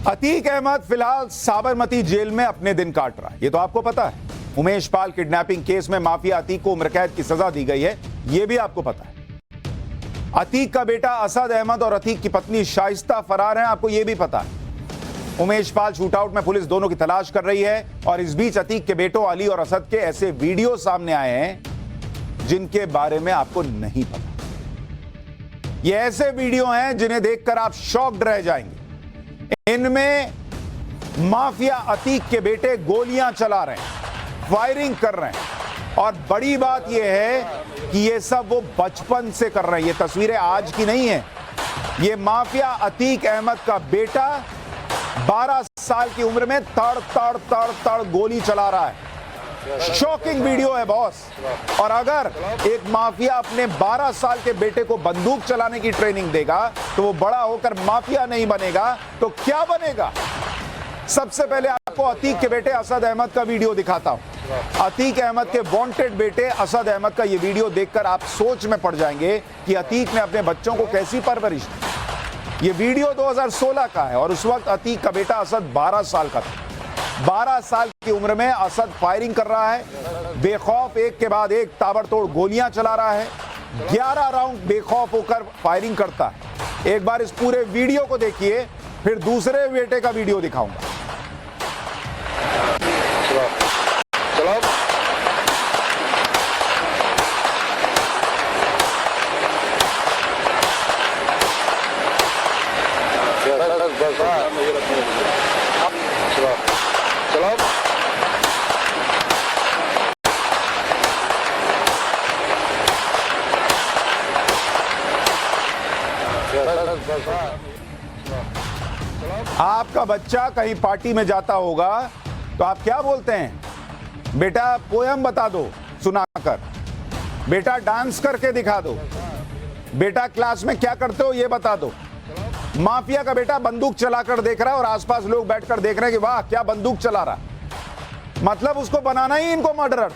अतीक अहमद फिलहाल साबरमती जेल में अपने दिन काट रहा है, ये तो आपको पता है। उमेश पाल किडनैपिंग केस में माफिया अतीक को उम्र कैद की सजा दी गई है, ये भी आपको पता है। अतीक का बेटा असद अहमद और अतीक की पत्नी शाइस्ता फरार हैं, आपको ये भी पता है। उमेश पाल शूटआउट में पुलिस दोनों की तलाश कर रही है और इस बीच अतीक के बेटों अली और असद के ऐसे वीडियो सामने आए हैं जिनके बारे में आपको नहीं पता। ये ऐसे वीडियो हैं जिन्हें देखकर आप शॉक्ड रह जाएंगे। इनमें माफिया अतीक के बेटे गोलियां चला रहे हैं, फायरिंग कर रहे हैं और बड़ी बात यह है कि ये सब वो बचपन से कर रहे हैं। ये तस्वीरें आज की नहीं है। ये माफिया अतीक अहमद का बेटा 12 साल की उम्र में तड़ तड़ तड़ तड़ गोली चला रहा है। शॉकिंग वीडियो है बॉस। और अगर एक माफिया अपने 12 साल के बेटे को बंदूक चलाने की ट्रेनिंग देगा तो वो बड़ा होकर माफिया नहीं बनेगा तो क्या बनेगा? सबसे पहले आपको अतीक के बेटे असद अहमद का वीडियो दिखाता हूं। अतीक अहमद के वांटेड बेटे असद अहमद का ये वीडियो देखकर आप सोच में पड़ जाएंगे कि अतीक ने अपने बच्चों को कैसी परवरिश दी। ये वीडियो 2016 का है और उस वक्त अतीक का बेटा असद 12 साल का था। 12 साल की उम्र में असद फायरिंग कर रहा है, बेखौफ एक के बाद एक ताबड़तोड़ गोलियां चला रहा है। 11 राउंड बेखौफ होकर फायरिंग करता है। एक बार इस पूरे वीडियो को देखिए, फिर दूसरे बेटे का वीडियो दिखाऊंगा। आपका बच्चा कहीं पार्टी में जाता होगा तो आप क्या बोलते हैं? बेटा पोयम बता दो सुनाकर, बेटा डांस करके दिखा दो, बेटा क्लास में क्या करते हो ये बता दो। माफिया का बेटा बंदूक चलाकर देख रहा है और आसपास लोग बैठकर देख रहे हैं कि वाह क्या बंदूक चला रहा। मतलब उसको बनाना ही इनको मर्डरर।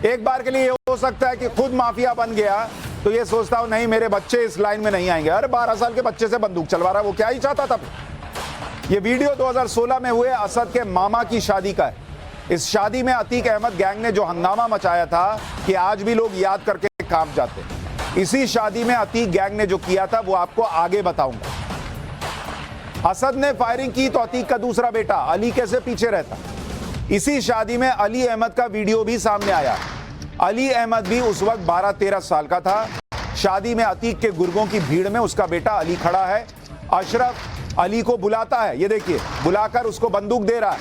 एक बार के लिए हो सकता है कि खुद माफिया बन गया तो ये सोचता हूं नहीं मेरे बच्चे इस लाइन में नहीं आएंगे। अरे 12 साल के बच्चे से बंदूक चलवा रहा है, वो क्या ही चाहता था। ये वीडियो 2016 में हुए असद के मामा की शादी का है। इस शादी में अतीक अहमद गैंग ने जो हंगामा मचाया था कि आज भी लोग याद करके कांप जाते हैं। इसी शादी में अतीक गैंग ने जो किया था वो आपको आगे बताऊंगा। असद ने फायरिंग की तो अतीक का दूसरा बेटा अली कैसे पीछे रहता। इसी शादी में अली अहमद का वीडियो भी सामने आया। अली अहमद भी उस वक्त 12-13 साल का था। शादी में अतीक के गुर्गों की भीड़ में उसका बेटा अली खड़ा है। अशरफ अली को बुलाता है, ये देखिए, बुलाकर उसको बंदूक दे रहा है।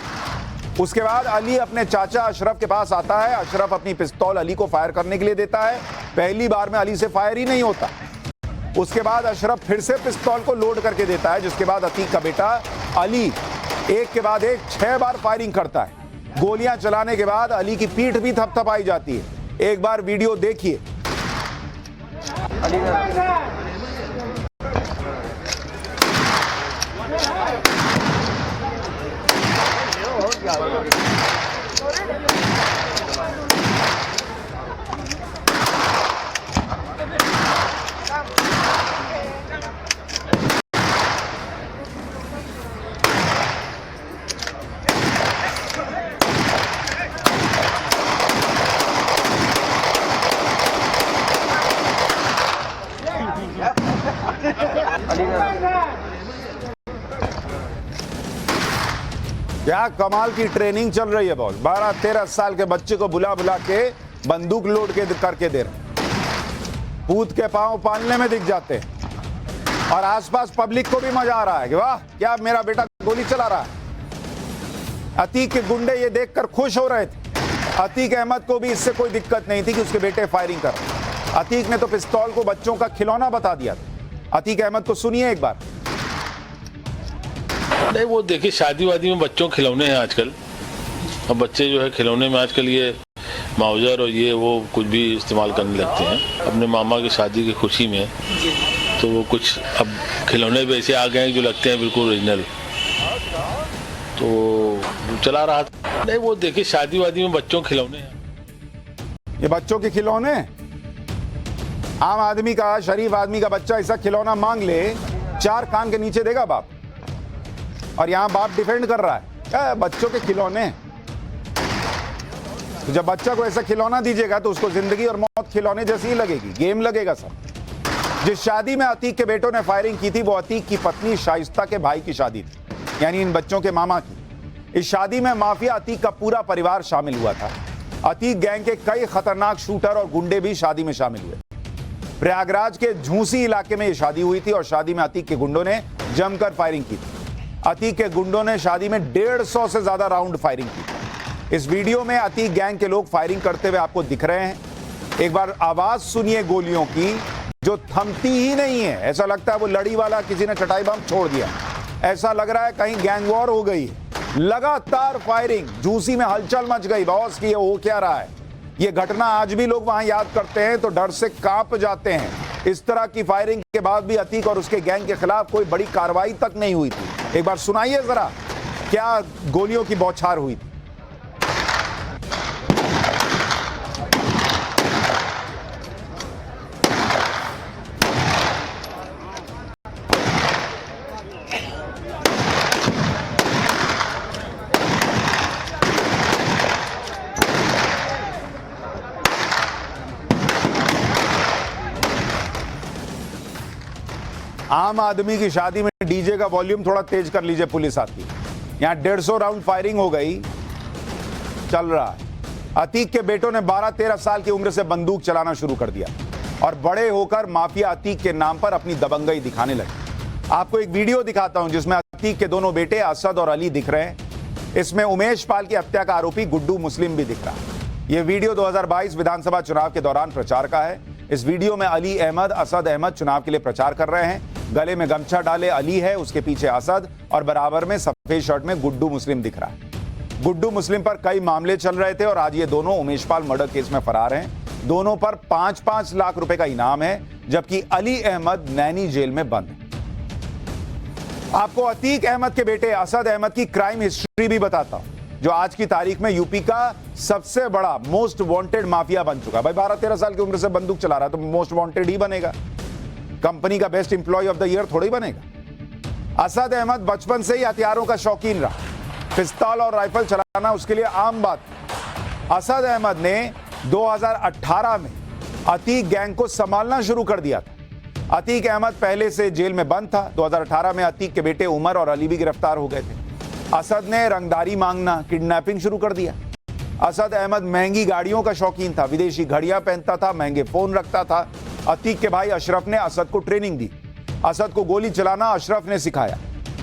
उसके बाद अली अपने चाचा अशरफ के पास आता है। अशरफ अपनी पिस्तौल अली को फायर करने के लिए देता है। पहली बार में अली से फायर ही नहीं होता। उसके बाद अशरफ फिर से पिस्तौल को लोड करके देता है, जिसके बाद अतीक का बेटा अली एक के बाद एक 6 बार फायरिंग करता है। गोलियां चलाने के बाद अली की पीठ भी थपथपाई जाती है। एक बार वीडियो देखिए। क्या कमाल की ट्रेनिंग चल रही है बॉस। 12-13 साल के बच्चे को बुला बुला के बंदूक लोड करके दे रहे। पूत के पांव पालने में दिख जाते हैं और आसपास पब्लिक को भी मजा आ रहा है कि वाह क्या मेरा बेटा गोली चला रहा है। अतीक के गुंडे ये देखकर खुश हो रहे थे। अतीक अहमद को भी इससे कोई दिक्कत नहीं थी कि उसके बेटे फायरिंग कर रहे। अतीक ने तो पिस्तौल को बच्चों का खिलौना बता दिया था। अतीक अहमद को सुनिए एक बार। नहीं वो देखिए शादी वादी में बच्चों खिलौने हैं आजकल। अब बच्चे जो है खिलौने में आजकल ये माउजर और ये वो कुछ भी इस्तेमाल करने लगते हैं अपने मामा की शादी की खुशी में। तो वो कुछ अब खिलौने भी ऐसे आ गए हैं जो लगते हैं बिल्कुल ओरिजिनल। तो चला रहा था। नहीं वो देखिए शादी वादी में बच्चों खिलौने हैं। ये बच्चों के खिलौने। आम आदमी का, शरीफ आदमी का बच्चा ऐसा खिलौना मांग ले, 4 कान के नीचे देगा बाप। और यहां बाप डिफेंड कर रहा है क्या? बच्चों के खिलौने हैं। तो जब बच्चा को ऐसा खिलौना दीजिएगा तो उसको जिंदगी और मौत खिलौने जैसी ही लगेगी, गेम लगेगा सब। जिस शादी में अतीक के बेटों ने फायरिंग की थी वो अतीक की पत्नी शाइस्ता के भाई की शादी थी, यानी इन बच्चों के मामा की। इस शादी में माफिया अतीक का पूरा परिवार शामिल हुआ था। अतीक गैंग के कई खतरनाक शूटर और गुंडे भी शादी में शामिल हुए। प्रयागराज के झूसी इलाके में यह शादी हुई थी और शादी में अतीक के गुंडों ने जमकर फायरिंग की थी। अतीक के गुंडों ने शादी में 150 से ज्यादा राउंड फायरिंग की। इस वीडियो में अतीक गैंग के लोग फायरिंग करते हुए आपको दिख रहे हैं। एक बार आवाज सुनिए गोलियों की, जो थमती ही नहीं है। ऐसा लगता है वो लड़ी वाला किसी ने चटाई बम छोड़ दिया, ऐसा लग रहा है कहीं गैंग वॉर हो गई। लगातार फायरिंग, झूसी में हलचल मच गई। बॉस की ये हो क्या रहा है? ये घटना आज भी लोग वहां याद करते हैं तो डर से कांप जाते हैं। इस तरह की फायरिंग के बाद भी अतीक और उसके गैंग के खिलाफ कोई बड़ी कार्रवाई तक नहीं हुई थी। एक बार सुनाइए जरा क्या गोलियों की बौछार हुई थी। आम आदमी की शादी में डीजे का वॉल्यूम थोड़ा तेज कर लीजिए, पुलिस आती है। यहां 150 राउंड फायरिंग हो गई, चल रहा है। अतीक के बेटों ने 12-13 साल की उम्र से बंदूक चलाना शुरू कर दिया और बड़े होकर माफिया अतीक के नाम पर अपनी दबंगई दिखाने लगे। आपको एक वीडियो दिखाता हूं जिसमें अतीक के दोनों बेटे असद और अली दिख रहे हैं। इसमें उमेश पाल की हत्या का आरोपी गुड्डू मुस्लिम भी दिख रहा है। यह वीडियो 2022 विधानसभा चुनाव के दौरान प्रचार का है। इस वीडियो में अली अहमद, असद अहमद चुनाव के लिए प्रचार कर रहे हैं। गले में गमछा डाले अली है, उसके पीछे असद और बराबर में सफेद शर्ट में गुड्डू मुस्लिम दिख रहा है। गुड्डू मुस्लिम पर कई मामले चल रहे थे और आज ये दोनों उमेशपाल मर्डर केस में फरार हैं। दोनों पर 5-5 लाख रुपए का इनाम है, जबकि अली अहमद नैनी जेल में बंद है। आपको अतीक अहमद के बेटे असद अहमद की क्राइम हिस्ट्री भी बताता हूं, जो आज की तारीख में यूपी का सबसे बड़ा मोस्ट वांटेड माफिया बन चुका है। भाई 12-13 साल की उम्र से बंदूक चला रहा है तो मोस्ट वांटेड ही बनेगा, कंपनी का best employee of the year थोड़ी बनेगा। असद अहमद बचपन से ही हथियारों का शौकीन रहा, पिस्तौल और राइफल चलाना उसके लिए आम बात। असद अहमद ने 2018 में अतीक गैंग को संभालना शुरू कर दिया था। अतीक अहमद पहले से जेल में बंद था। 2018 में अतीक के बेटे उमर और अली भी गिरफ्तार हो गए थे। असद ने रंगदारी मांगना, किडनैपिंग शुरू कर दिया। असद अहमद महंगी गाड़ियों का शौकीन था, विदेशी घड़ियां पहनता था, महंगे फोन रखता था। अतीक के भाई अशरफ ने असद को ट्रेनिंग दी। असद को गोली चलाना अशरफ ने सिखाया,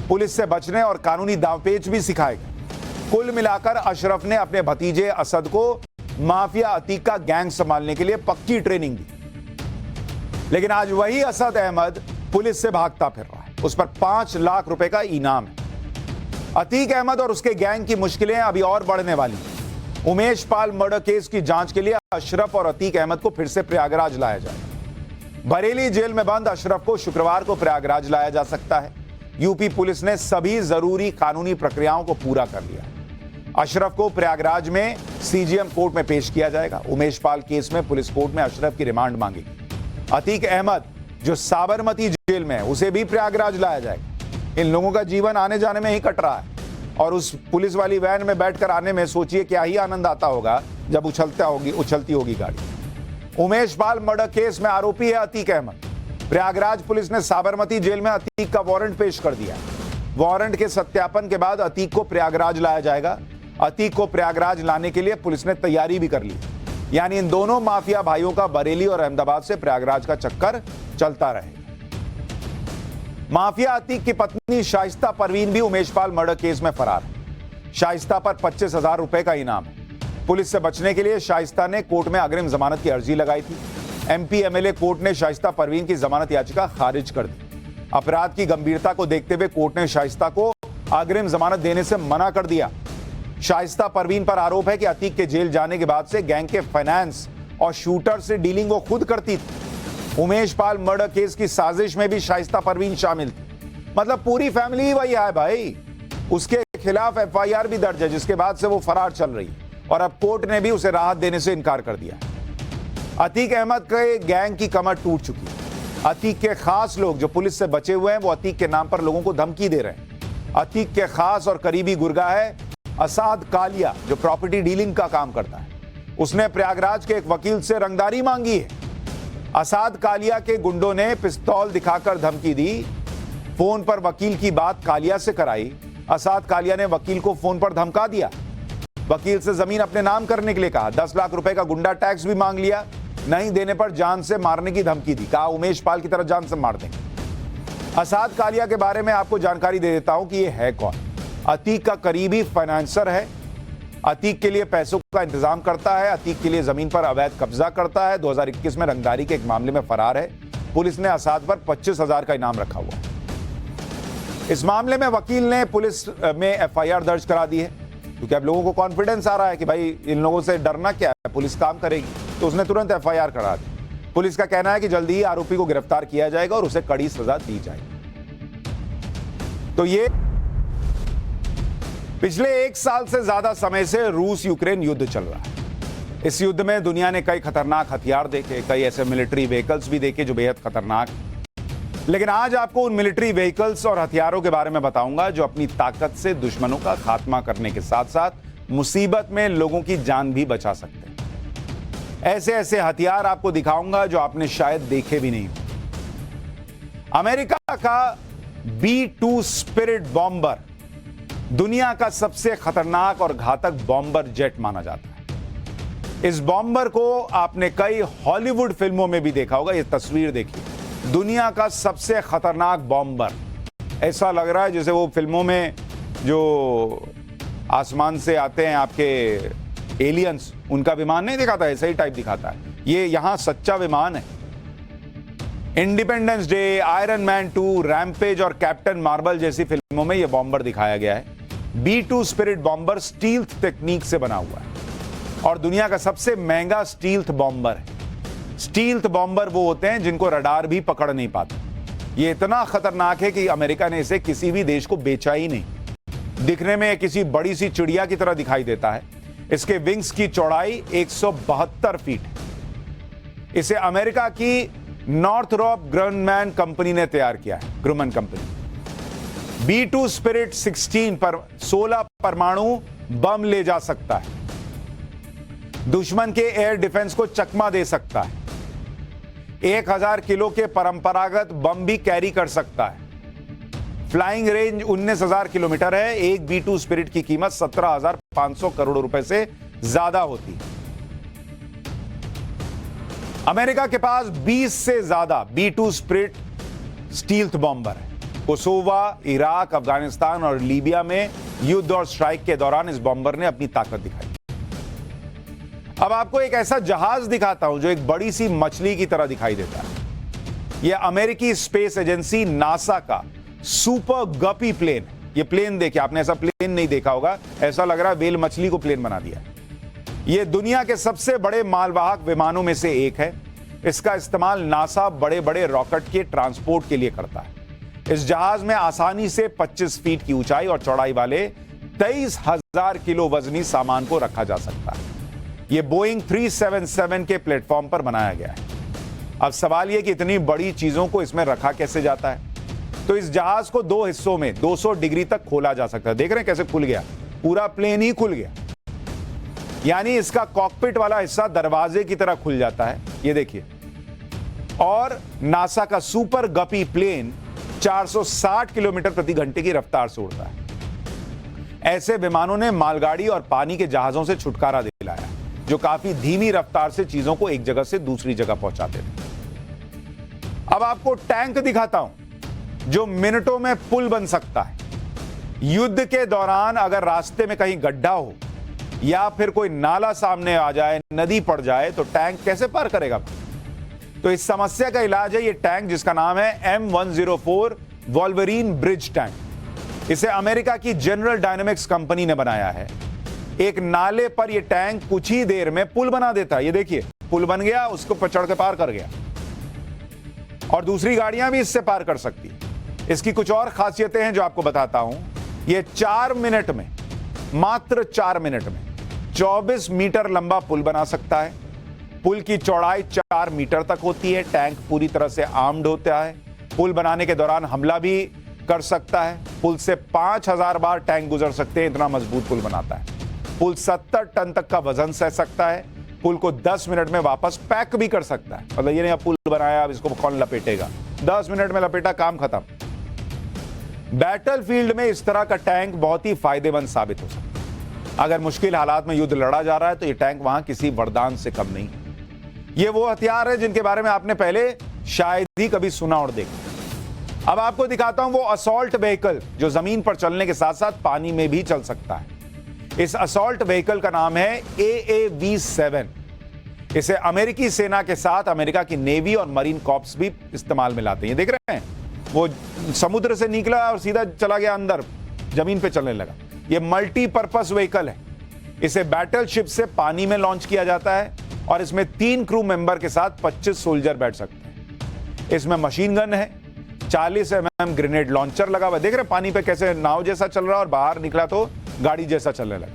पुलिस से बचने और कानूनी दांवपेच भी सिखाएगा। कुल मिलाकर अशरफ ने अपने भतीजे असद को माफिया अतीक का गैंग संभालने के लिए पक्की ट्रेनिंग दी। लेकिन आज वही असद अहमद पुलिस से भागता फिर रहा है, उस पर 5 लाख रुपए का इनाम है। अतीक अहमद और उसके गैंग की मुश्किलें अभी और बढ़ने वाली हैं। उमेश पाल मर्डर केस की जांच के लिए अशरफ और अतीक अहमद को फिर से प्रयागराज लाया जाएगा। बरेली जेल में बंद अशरफ को शुक्रवार को प्रयागराज लाया जा सकता है। यूपी पुलिस ने सभी जरूरी कानूनी प्रक्रियाओं को पूरा कर लिया। अशरफ को प्रयागराज में सीजीएम कोर्ट में पेश किया जाएगा। उमेश पाल केस में पुलिस कोर्ट में अशरफ की रिमांड मांगेगी। अतीक अहमद जो साबरमती जेल में है उसे भी प्रयागराज लाया जाएगा। इन लोगों का जीवन आने जाने में ही कट रहा है और उस पुलिस वाली वैन में बैठकर आने में सोचिए क्या ही आनंद आता होगा जब उछलती होगी गाड़ी। उमेश पाल मर्डर केस में आरोपी है अतीक अहमद। प्रयागराज पुलिस ने साबरमती जेल में अतीक का वारंट पेश कर दिया। वारंट के सत्यापन के बाद अतीक को प्रयागराज लाया जाएगा। अतीक को प्रयागराज लाने के लिए पुलिस ने तैयारी भी कर ली, यानी इन दोनों माफिया भाइयों का बरेली और अहमदाबाद से प्रयागराज का चक्कर चलता रहेगा। माफिया अतीक की पत्नी शाइस्ता परवीन भी उमेश पाल मर्डर केस में फरार है। शाइस्ता पर 25,000 रुपए का इनाम है। पुलिस से बचने के लिए शाइस्ता ने कोर्ट में अग्रिम जमानत की अर्जी लगाई थी। एमपी एमएलए कोर्ट ने शाइस्ता परवीन की जमानत याचिका खारिज कर दी। अपराध की गंभीरता को देखते हुए कोर्ट ने शाइस्ता को अग्रिम जमानत देने से मना कर दिया। शाइस्ता परवीन पर आरोप है कि अतीक के जेल जाने के बाद से गैंग के फाइनेंस और शूटर से डीलिंग वो खुद करती थी। उमेश पाल मर्डर केस की साजिश में भी शाइस्ता परवीन शामिल थी। मतलब पूरी फैमिली ही वही है भाई। उसके खिलाफ एफआईआर भी दर्ज है, जिसके बाद से वो फरार चल रही है और अब कोर्ट ने भी उसे राहत देने से इनकार कर दिया। अतीक अहमद के गैंग की कमर टूट चुकी है। अतीक के खास लोग जो पुलिस से बचे हुए हैं वो अतीक के नाम पर लोगों को धमकी दे रहे हैं। अतीक के खास और करीबी गुर्गा है असाद कालिया, जो प्रॉपर्टी डीलिंग का काम करता है। उसने प्रयागराज के एक वकील से रंगदारी मांगी है। असाद कालिया के गुंडों ने पिस्तौल दिखाकर धमकी दी। फोन पर वकील की बात कालिया से कराई। असाद कालिया ने वकील को फोन पर धमका दिया। वकील से जमीन अपने नाम करने के लिए कहा। 10 लाख रुपए का गुंडा टैक्स भी मांग लिया। नहीं देने पर जान से मारने की धमकी दी। कहा उमेश पाल की तरह जान से मार देंगे। असाद कालिया के बारे में आपको जानकारी दे देता हूं कि यह है कौन। अतीक का करीबी फाइनेंसर है। अतीक के लिए पैसों का इंतजाम करता है। अतीक के लिए जमीन पर अवैध कब्जा करता है। 2021 में रंगदारी के एक मामले में फरार है। पुलिस ने असाद पर 25,000 का इनाम रखा हुआ है। इस मामले में वकील ने पुलिस में एफआईआर दर्ज करा दी है, क्योंकि अब लोगों को कॉन्फिडेंस आ रहा है कि भाई इन लोगों से डरना क्या है, पुलिस काम करेगी। तो उसने तुरंत एफआईआर करा दी। पुलिस का कहना है कि जल्दी ही आरोपी को गिरफ्तार किया जाएगा और उसे कड़ी सजा दी जाएगी। तो ये पिछले 1 साल से ज्यादा समय से रूस यूक्रेन युद्ध चल रहा है। इस युद्ध में दुनिया ने कई खतरनाक हथियार देखे, कई ऐसे मिलिट्री व्हीकल्स भी देखे जो बेहद खतरनाक। लेकिन आज आपको उन मिलिट्री व्हीकल्स और हथियारों के बारे में बताऊंगा जो अपनी ताकत से दुश्मनों का खात्मा करने के साथ साथ मुसीबत में लोगों की जान भी बचा सकते हैं। ऐसे ऐसे हथियार आपको दिखाऊंगा जो आपने शायद देखे भी नहीं। अमेरिका का B-2 स्पिरिट बॉम्बर दुनिया का सबसे खतरनाक और घातक बॉम्बर जेट माना जाता है। इस बॉम्बर को आपने कई हॉलीवुड फिल्मों में भी देखा होगा। यह तस्वीर देखिए, दुनिया का सबसे खतरनाक बॉम्बर। ऐसा लग रहा है जैसे वो फिल्मों में जो आसमान से आते हैं आपके एलियंस, उनका विमान नहीं दिखाता, ऐसा ही टाइप दिखाता है। ये यहां सच्चा विमान है। Independence day, iron man 2, rampage और कैप्टन मार्वल जैसी फिल्मों में यह बॉम्बर दिखाया गया है। B-2 spirit bomber stealth technique से बना हुआ है और दुनिया का सबसे महंगा स्टील्थ बॉम्बर है। स्टील्थ बॉम्बर वो होते हैं जिनको रडार भी पकड़ नहीं पाता। ये इतना खतरनाक है कि अमेरिका ने इसे किसी भी देश को बेचा ही नहीं। दिखने में किसी बड़ी सी चिड़िया की तरह दिखाई देता है। इसके विंग्स की चौड़ाई 172 फीट है। इसे अमेरिका की नॉर्थरॉप ग्रुमैन कंपनी ने तैयार किया है। ग्रुमैन कंपनी B-2 स्पिरिट 16 परमाणु बम ले जा सकता है। दुश्मन के एयर डिफेंस को चकमा दे सकता है। 1000 किलो के परंपरागत बम भी कैरी कर सकता है। फ्लाइंग रेंज 19,000 किलोमीटर है। एक B-2 स्पिरिट की कीमत 17,500 करोड़ रुपए से ज्यादा होती है। अमेरिका के पास 20 से ज्यादा B-2 स्पिरिट स्टील्थ बॉम्बर है। कोसोवा, इराक, अफगानिस्तान और लीबिया में युद्ध और स्ट्राइक के दौरान इस बॉम्बर ने अपनी ताकत दिखाई। अब आपको एक ऐसा जहाज दिखाता हूं जो एक बड़ी सी मछली की तरह दिखाई देता है। यह अमेरिकी स्पेस एजेंसी नासा का सुपर गपी प्लेन। यह प्लेन देखिए, आपने ऐसा प्लेन नहीं देखा होगा। ऐसा लग रहा है वेल मछली को प्लेन बना दिया। यह दुनिया के सबसे बड़े मालवाहक विमानों में से एक है। इसका इस्तेमाल नासा बड़े बड़े रॉकेट के ट्रांसपोर्ट के लिए करता है। इस जहाज में आसानी से 25 फीट की ऊंचाई और चौड़ाई वाले 23,000 किलो वजनी सामान को रखा जा सकता है। यह बोइंग 377 के प्लेटफॉर्म पर बनाया गया है। अब सवाल यह कि इतनी बड़ी चीजों को इसमें रखा कैसे जाता है। तो इस जहाज को 2 हिस्सों में 200 डिग्री तक खोला जा सकता है। देख रहे हैं कैसे खुल गया, पूरा प्लेन ही खुल गया। यानी इसका कॉकपिट वाला हिस्सा दरवाजे की तरह खुल जाता है। ये देखिए। और नासा का सुपर गपी प्लेन 460 किलोमीटर प्रति घंटे की रफ्तार से उड़ता है। ऐसे विमानों ने मालगाड़ी और पानी के जहाजों से छुटकारा दिलाया, जो काफी धीमी रफ्तार से चीजों को एक जगह से दूसरी जगह पहुंचाते थे। अब आपको टैंक दिखाता हूं जो मिनटों में पुल बन सकता है। युद्ध के दौरान अगर रास्ते में कहीं गड्ढा हो या फिर कोई नाला सामने आ जाए, नदी पड़ जाए, तो टैंक कैसे पार करेगा। तो इस समस्या का इलाज है ये टैंक, जिसका नाम है M104 वॉल्वरीन ब्रिज टैंक। इसे अमेरिका की जनरल डायनामिक्स कंपनी ने बनाया है। एक नाले पर यह टैंक कुछ ही देर में पुल बना देता है। ये देखिए, पुल बन गया, उसको चढ़ के पार कर गया और दूसरी गाड़ियां भी इससे पार कर सकती। इसकी कुछ और खासियतें हैं जो आपको बताता हूं। यह 4 मिनट में, मात्र 4 मिनट में 24 मीटर लंबा पुल बना सकता है। पुल की चौड़ाई 4 मीटर तक होती है। टैंक पूरी तरह से आर्म्ड होता है। पुल बनाने के दौरान हमला भी कर सकता है। पुल से 5000 बार टैंक गुजर सकते हैं, इतना मजबूत पुल बनाता है। पुल 70 टन तक का वजन सह सकता है। पुल को 10 मिनट में वापस पैक भी कर सकता है। मतलब ये नहीं अब पुल बनाया अब इसको कौन लपेटेगा, 10 मिनट में लपेटा, काम खत्म। बैटलफील्ड में इस तरह का टैंक बहुत ही फायदेमंद साबित हो सकता है। अगर मुश्किल हालात में युद्ध लड़ा जा रहा है तो ये टैंक वहां किसी वरदान से कम नहीं। ये वो हथियार है जिनके बारे में आपने पहले शायद ही कभी सुना और देखा। अब आपको दिखाता हूं वो असॉल्ट व्हीकल जो जमीन पर चलने के साथ साथ पानी में भी चल सकता है। इस असॉल्ट व्हीकल का नाम है AAV7। इसे अमेरिकी सेना के साथ अमेरिका की नेवी और मरीन कॉर्प्स भी इस्तेमाल में लाते हैं। देख रहे हैं वो समुद्र से निकला और सीधा चला गया अंदर, जमीन पे चलने लगा। ये मल्टीपर्पस व्हीकल है। इसे बैटलशिप से पानी में लॉन्च किया जाता है और इसमें 3 क्रू मेंबर के साथ 25 सोल्जर बैठ सकते हैं। इसमें मशीन गन है, 40 mm ग्रेनेड लॉन्चर लगा हुआ। देख रहे पानी पे कैसे नाव जैसा चल रहा है और बाहर निकला तो गाड़ी जैसा चलने लगा।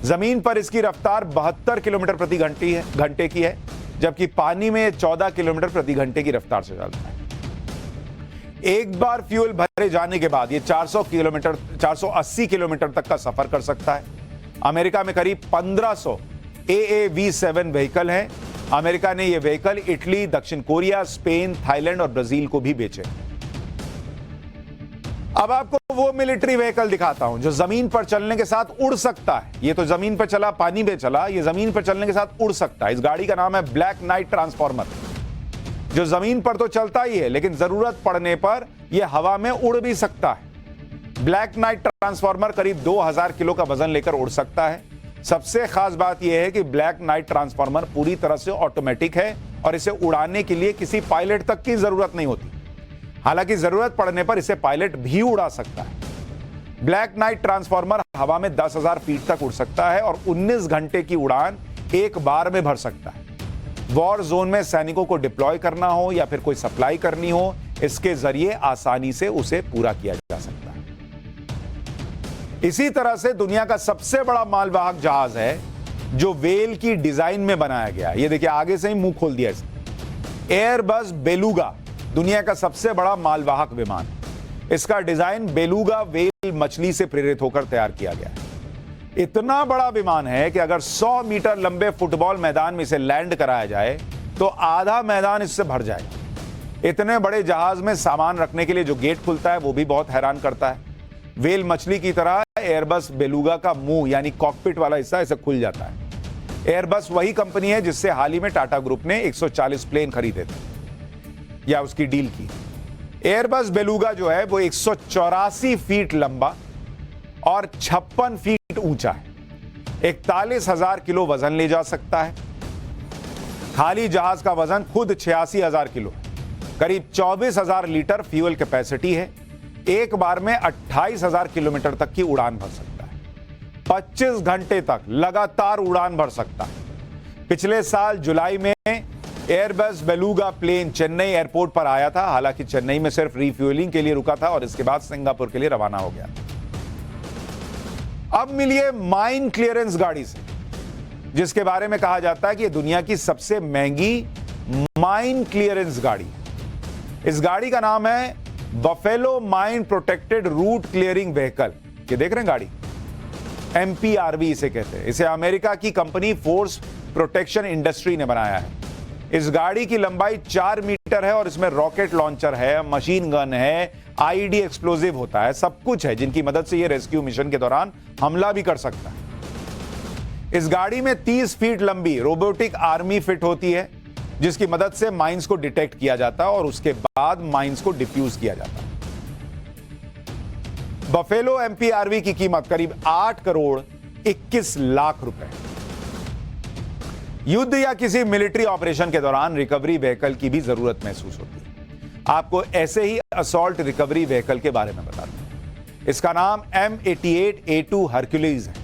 जमीन पर इसकी रफ्तार 72 किलोमीटर प्रति घंटे की है, जबकि पानी में 14 किलोमीटर प्रति घंटे की रफ्तार से चलता है। एक बार फ्यूल भरे जाने के बाद ये 480 किलोमीटर तक का सफर कर सकता है। अमेरिका में करीब 1500 AAV7 व्हीकल हैं। अमेरिका ने ये व्हीकल इटली, दक्षिण कोरिया, स्पेन, थाईलैंड और ब्राजील को भी बेचे। अब आपको वो मिलिट्री व्हीकल दिखाता हूं जो जमीन पर चलने के साथ उड़ सकता है। ये तो जमीन पर चला, पानी में चला, ये जमीन पर चलने के साथ उड़ सकता है। इस गाड़ी का नाम है ब्लैक नाइट ट्रांसफॉर्मर। जो जमीन पर तो चलता ही है लेकिन जरूरत पड़ने पर यह हवा में उड़ भी सकता है। ब्लैक नाइट ट्रांसफॉर्मर करीब 2000 किलो का वजन लेकर उड़ सकता है। सबसे खास बात यह है कि ब्लैक नाइट ट्रांसफॉर्मर पूरी तरह से ऑटोमेटिक है और इसे उड़ाने के लिए किसी पायलट तक की जरूरत नहीं होती। हालांकि जरूरत पड़ने पर इसे पायलट भी उड़ा सकता है। ब्लैक नाइट ट्रांसफॉर्मर हवा में 10,000 फीट तक उड़ सकता है और 19 घंटे की उड़ान एक बार में भर सकता है। वॉर जोन में सैनिकों को डिप्लॉय करना हो या फिर कोई सप्लाई करनी हो, इसके जरिए आसानी से उसे पूरा किया जा सकता है। इसी तरह से दुनिया का सबसे बड़ा मालवाहक जहाज है जो वेल की डिजाइन में बनाया गया है। ये देखिए आगे से ही मुंह खोल दिया इसने। एयरबस बेलुगा दुनिया का सबसे बड़ा मालवाहक विमान। इसका डिजाइन बेलुगा वेल मछली से प्रेरित होकर तैयार किया गया है। इतना बड़ा विमान है कि अगर 100 मीटर लंबे फुटबॉल मैदान में इसे लैंड कराया जाए तो आधा मैदान इससे भर जाएगा। इतने बड़े जहाज में सामान रखने के लिए जो गेट खुलता है वो भी बहुत हैरान करता है। वेल मछली की तरह एयरबस बेलुगा का मुंह यानी कॉकपिट वाला हिस्सा इसे खुल जाता है। एयरबस वही कंपनी है जिससे हाल ही में टाटा ग्रुप ने 140 प्लेन खरीदे थे या उसकी डील की। एयरबस बेलुगा जो है वो 184 फीट लंबा और 56 फीट ऊंचा है। 41,000 किलो वजन ले जा सकता है। खाली जहाज का वजन खुद 86,000 किलो है। करीब 24,000 लीटर फ्यूल कैपेसिटी है। एक बार में 28,000 किलोमीटर तक की उड़ान भर सकता है। 25 घंटे तक लगातार उड़ान भर सकता है। पिछले साल जुलाई में Airbus Beluga plane Chennai airport पर आया था। हालांकि चेन्नई में सिर्फ रिफ्यूलिंग के लिए रुका था और इसके बाद सिंगापुर के लिए रवाना हो गया। अब मिलिए माइन क्लियरेंस गाड़ी से, जिसके बारे में कहा जाता है कि यह दुनिया की सबसे महंगी माइन क्लियरेंस गाड़ी है। इस गाड़ी का नाम है Buffalo mine protected route clearing vehicle. ये देख रहे हैं गाड़ी, MPRV इसे कहते हैं। इसे अमेरिका की कंपनी फोर्स प्रोटेक्शन इंडस्ट्री ने बनाया है। इस गाड़ी की लंबाई 4 मीटर है और इसमें रॉकेट लॉन्चर है, मशीन गन है, IED एक्सप्लोजिव होता है, सब कुछ है जिनकी मदद से यह रेस्क्यू मिशन के दौरान हमला भी कर सकता है। इस गाड़ी में 30 फीट लंबी रोबोटिक आर्मी फिट होती है जिसकी मदद से माइंस को डिटेक्ट किया जाता है और उसके बाद माइंस को डिफ्यूज किया जाता है। बफेलो MPRV की कीमत करीब 8 करोड़ 21 लाख रुपए। युद्ध या किसी मिलिट्री ऑपरेशन के दौरान रिकवरी व्हीकल की भी जरूरत महसूस होती है। आपको ऐसे ही असॉल्ट रिकवरी व्हीकल के बारे में बताते हैं। इसका नाम M88A2 हरक्यूलिस है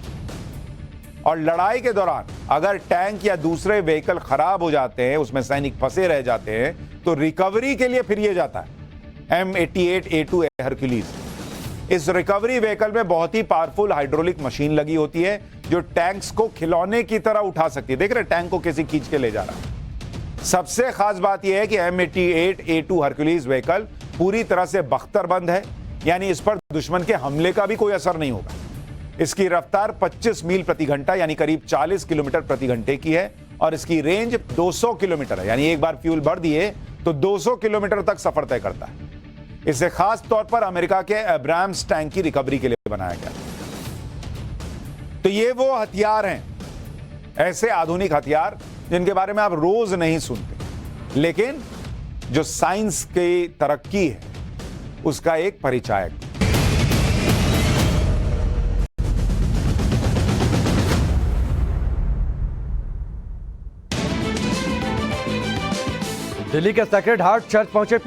और लड़ाई के दौरान अगर टैंक या दूसरे व्हीकल खराब हो जाते हैं, उसमें सैनिक फंसे रह जाते हैं, तो रिकवरी के लिए फिर ये जाता है M88A2 हरक्यूलिस। इस रिकवरी व्हीकल में बहुत ही पावरफुल हाइड्रोलिक मशीन लगी होती है जो टैंक्स को खिलौने की तरह उठा सकती है। देख रहे टैंक को किसी खींच के ले जा रहा है। सबसे खास बात यह है कि M88A2 हरक्यूलिस व्हीकल पूरी तरह से बख्तरबंद है, यानी इस पर दुश्मन के हमले का भी कोई असर नहीं होगा। इसकी रफ्तार 25 मील प्रति घंटा यानी करीब 40 किलोमीटर प्रति घंटे की है और इसकी रेंज 200 किलोमीटर है, यानी एक बार फ्यूल भर दिए तो 200 किलोमीटर तक सफर तय करता है। इसे खास तौर पर अमेरिका के एब्राम्स टैंक की रिकवरी के लिए बनाया गया। तो ये वो हथियार हैं, ऐसे आधुनिक हथियार जिनके बारे में आप रोज नहीं सुनते, लेकिन जो साइंस की तरक्की है उसका एक परिचायक। दिल्ली के सेक्रेड हार्ट चर्च पहुंचे